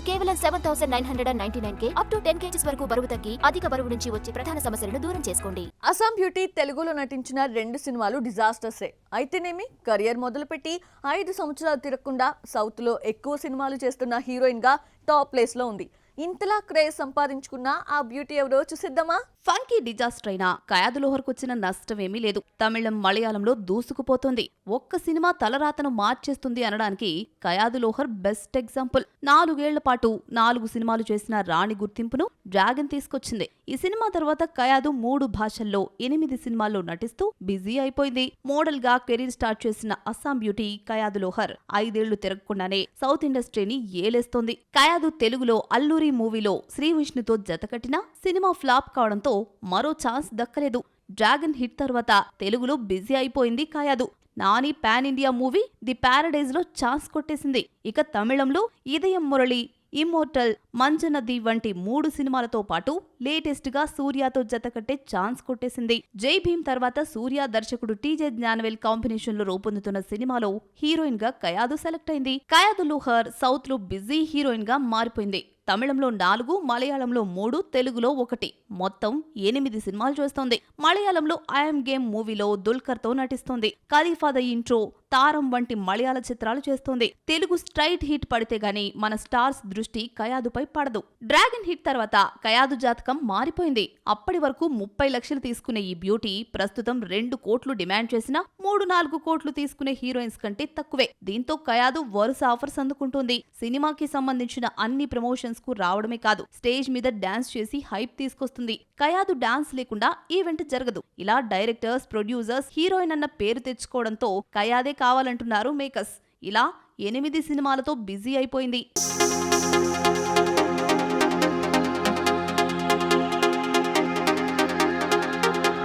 కేవలం 7,999K up to 10 kgs వరకు బరువు తగ్గి అధిక బరువు నుంచి వచ్చే ప్రధాన సమస్యలను దూరం చేసుకోండి. అస్సాం బ్యూటీ తెలుగులో నటించిన 2 సినిమాలు డిజాస్టర్సే. అయితేనేమి కెరియర్ మొదలుపెట్టి 5 సంవత్సరాలు తిరగకుండా సౌత్ లో ఎక్కువ సినిమాలు చేస్తున్న హీరోయిన్ గా టాప్ ప్లేస్ లో ఉంది. ఇంతలా క్రేజ్ సంపాదించుకున్న ఆ బ్యూటీ ఎవరో చూసిద్దామా? ఫంకీ డిజాస్టర్ అయినా కయాదు లోహర్కు వచ్చిన నష్టమేమీ లేదు. తమిళం మలయాళంలో దూసుకుపోతోంది. ఒక్క సినిమా తలరాతను మార్చేస్తుంది అనడానికి కయాదు లోహర్ బెస్ట్ ఎగ్జాంపుల్. 4 ఏళ్ల పాటు 4 సినిమాలు చేసిన రాణి గుర్తింపును డ్రాగన్ తీసుకొచ్చింది. ఈ సినిమా తర్వాత కయాదు 3 భాషల్లో 8 సినిమాల్లో నటిస్తూ బిజీ అయిపోయింది. మోడల్ గా కెరీర్ స్టార్ట్ చేసిన అస్సాం బ్యూటీ కయాదు లోహర్ 5 ఏళ్లు తిరగకుండానే సౌత్ ఇండస్ట్రీని ఏలేస్తోంది. కయాదు తెలుగులో అల్లూరి మూవీలో శ్రీ విష్ణుతో జతకట్టిన సినిమా ఫ్లాప్ కావడంతో మరో ఛాన్స్ దక్కలేదు. డ్రాగన్ హిట్ తర్వాత తెలుగులో బిజీ అయిపోయింది Kayadu. Nani pan India movie the Paradise లో ఛాన్స్ కొట్టేసింది. ఇక తమిళంలో ఇదయం మురళి, ఇమ్మోర్టల్, మంజనది వంటి 3 సినిమాలతో పాటు లేటెస్ట్ గా సూర్యతో జతకట్టే ఛాన్స్ కొట్టేసింది. జై భీమ్ తర్వాత సూర్య దర్శకుడు టీజే జ్ఞానవేల్ కాంబినేషన్ లో రూపొందుతున్న సినిమాలో హీరోయిన్ గా కయాదు సెలెక్ట్ అయింది. కయాదు లోహర్ సౌత్ లో బిజీ హీరోయిన్ గా మారిపోయింది. తమిళంలో 4, మలయాళంలో 3, తెలుగులో 1 మొత్తం 8 సినిమాలు చేస్తోంది. మలయాళంలో ఐఎమ్ గేమ్ మూవీలో దుల్కర్ తో నటిస్తోంది. ఖలీఫా ద ఇంట్రో, తారం వంటి మలయాళ చిత్రాలు చేస్తోంది. తెలుగు స్ట్రైట్ హిట్ పడితే గాని మన స్టార్స్ దృష్టి కయాదుపై పడదు. డ్రాగన్ హిట్ తర్వాత కయాదు జాతకం మారిపోయింది. అప్పటి వరకు 30 లక్షలు తీసుకునే ఈ బ్యూటీ ప్రస్తుతం 2 కోట్లు డిమాండ్ చేసినా 3-4 కోట్లు తీసుకునే హీరోయిన్స్ కంటే తక్కువే. దీంతో కయాదు వరుస ఆఫర్స్ అందుకుంటుంది. సినిమాకి సంబంధించిన అన్ని ప్రమోషన్స్ కు రావడమే కాదు, స్టేజ్ మీద డాన్స్ చేసి హైప్ తీసుకొస్తుంది. కయాదు డాన్స్ లేకుండా ఈవెంట్ జరగదు. ఇలా డైరెక్టర్స్, ప్రొడ్యూసర్స్ హీరోయిన్ అన్న పేరు తెచ్చుకోవడంతో కయాదే కావాలంటున్నారు మేకర్స్. ఇలా 8 సినిమాలతో బిజీ అయిపోయింది.